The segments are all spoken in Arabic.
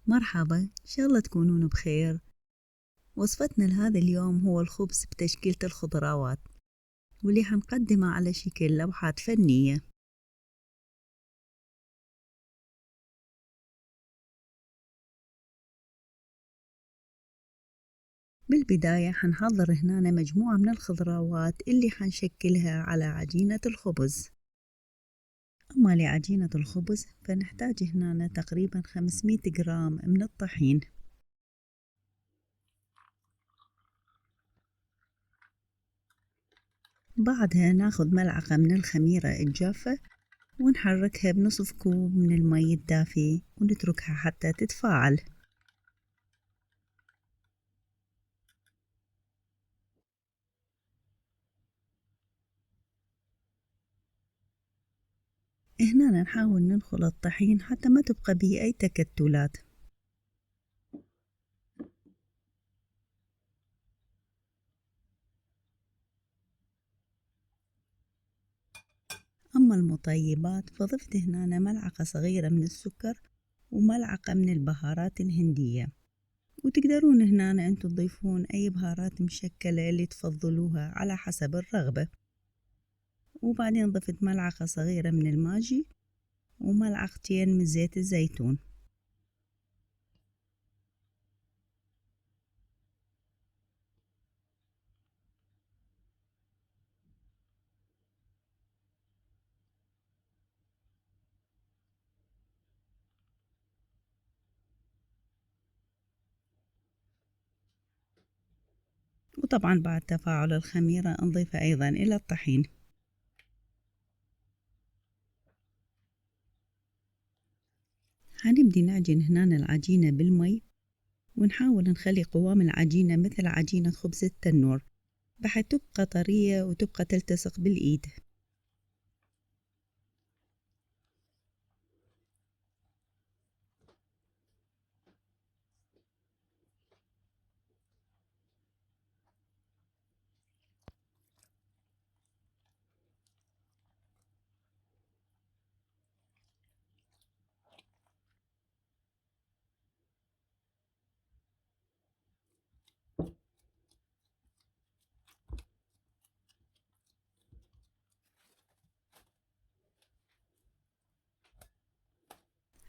مرحبا، إن شاء الله تكونون بخير. وصفتنا لهذا اليوم هو الخبز بتشكيلة الخضروات، واللي حنقدمه على شكل لوحات فنية. بالبداية حنحضر هنا مجموعة من الخضروات اللي حنشكلها على عجينة الخبز. أما لعجينة الخبز فنحتاج هنا تقريبا 500 جرام من الطحين. بعدها ناخد ملعقة من الخميرة الجافة ونحركها بنصف كوب من المي الدافي ونتركها حتى تتفاعل. هنا نحاول ننخل الطحين حتى ما تبقى به أي تكتلات. أما المطيبات فضفت هنا ملعقة صغيرة من السكر وملعقة من البهارات الهندية، وتقدرون هنا أنتوا تضيفون أي بهارات مشكلة اللي تفضلوها على حسب الرغبة. وبعدين ضفت ملعقة صغيرة من الماجي وملعقتين من زيت الزيتون. وطبعا بعد تفاعل الخميرة نضيف أيضا إلى الطحين. هنبدي نعجن هنا العجينة بالمي ونحاول نخلي قوام العجينة مثل عجينة خبز التنور بحيث تبقى طرية وتبقى تلتصق بالإيد.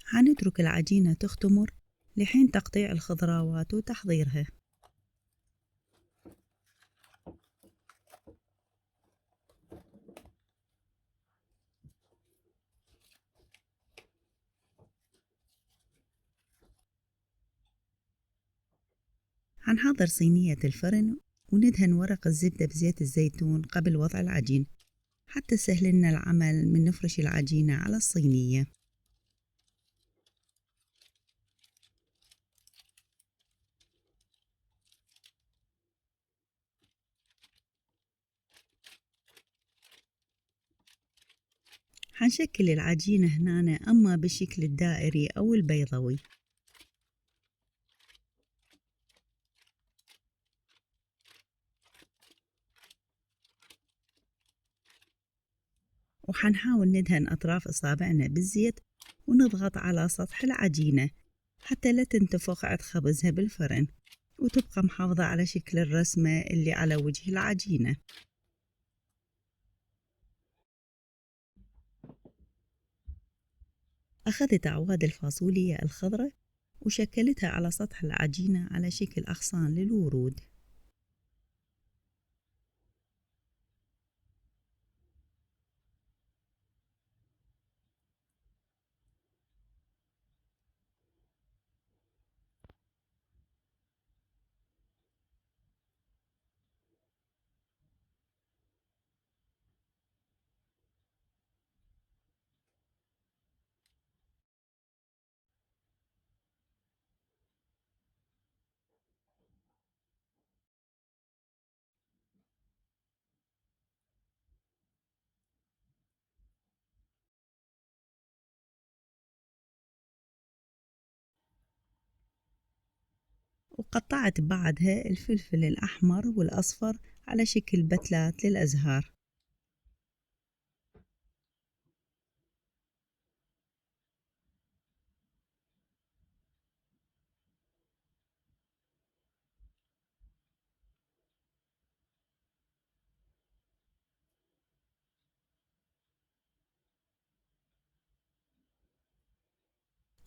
هنترك العجينة تختمر لحين تقطيع الخضروات وتحضيرها. هنحضر صينية الفرن وندهن ورق الزبدة بزيت الزيتون قبل وضع العجين حتى سهل لنا العمل من نفرش العجينة على الصينية. هنشكل العجينة هنا أما بالشكل الدائري أو البيضوي. وحنحاول ندهن أطراف إصابعنا بالزيت ونضغط على سطح العجينة حتى لا تنتفخ عند خبزها بالفرن وتبقى محافظة على شكل الرسمة اللي على وجه العجينة. أخذت أعواد الفاصوليا الخضراء وشكلتها على سطح العجينة على شكل أغصان للورود. وقطعت بعدها الفلفل الأحمر والأصفر على شكل بتلات للأزهار.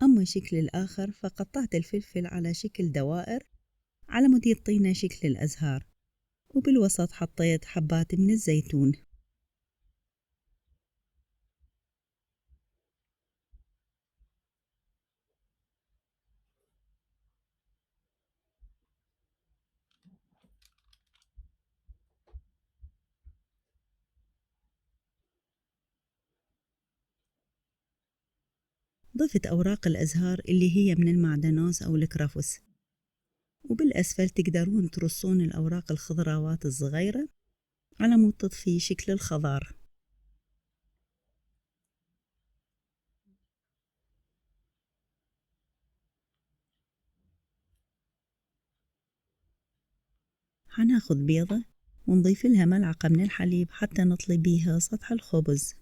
أما الشكل الآخر فقطعت الفلفل على شكل دوائر على مود يعطينا شكل الأزهار، وبالوسط حطيت حبات من الزيتون. ضفت أوراق الأزهار اللي هي من المعدنوس أو الكرفس، وبالأسفل تقدرون ترصون الأوراق الخضروات الصغيرة على مود تضفي شكل الخضار. حناخد بيضة ونضيف لها ملعقة من الحليب حتى نطلي بيها سطح الخبز.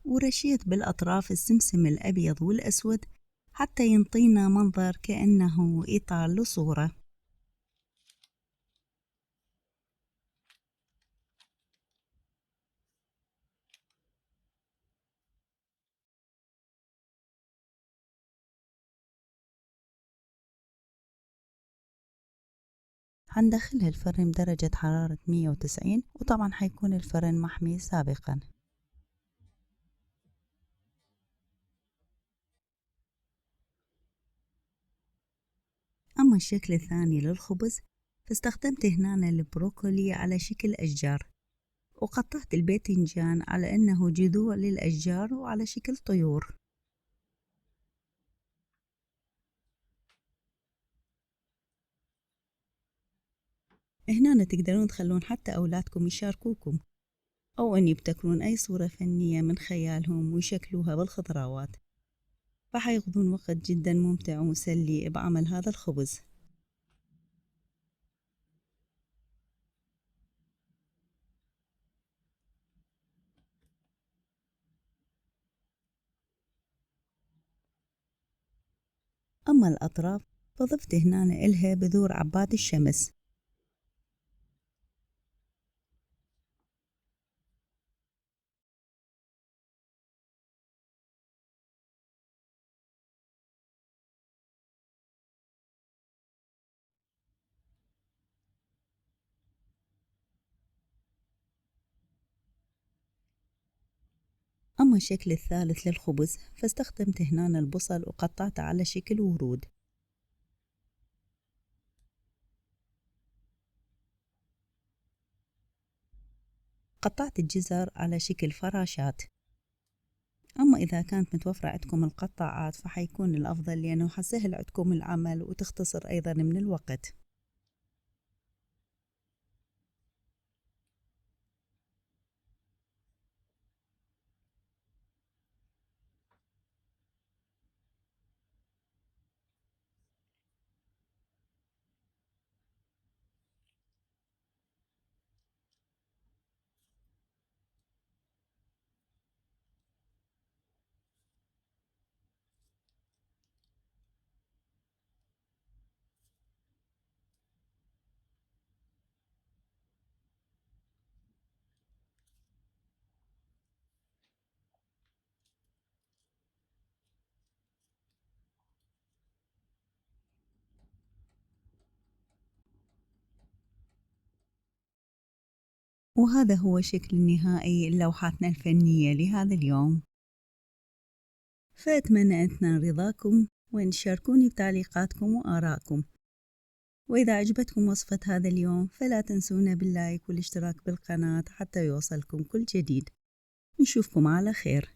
ورشيت بالأطراف السمسم الأبيض والأسود حتى ينطينا منظر كأنه إطار لصورة. هندخلها الفرن بدرجة حرارة 190، وطبعا حيكون الفرن محمي سابقا. أما الشكل الثاني للخبز فاستخدمت هنا البروكولي على شكل أشجار، وقطعت الباذنجان على أنه جذوع للأشجار وعلى شكل طيور. هنا تقدرون تخلون حتى أولادكم يشاركوكم، أو أن يبتكرون أي صورة فنية من خيالهم ويشكلوها بالخضروات، فحيقضون وقت جدا ممتع ومسلي بعمل هذا الخبز. أما الأطراف فضفت هنا إلها بذور عباد الشمس. أما الشكل الثالث للخبز فاستخدمت هنا البصل وقطعته على شكل ورود. قطعت الجزر على شكل فراشات. أما إذا كانت متوفرة عندكم القطاعات فحيكون الأفضل، لأنه حسهل عندكم العمل وتختصر أيضا من الوقت. وهذا هو شكل نهائي لوحاتنا الفنية لهذا اليوم، فأتمنى أن تنال رضاكم وأن تشاركوني بتعليقاتكم وآرائكم. وإذا عجبتكم وصفة هذا اليوم فلا تنسونا باللايك والاشتراك بالقناة حتى يوصلكم كل جديد. نشوفكم على خير.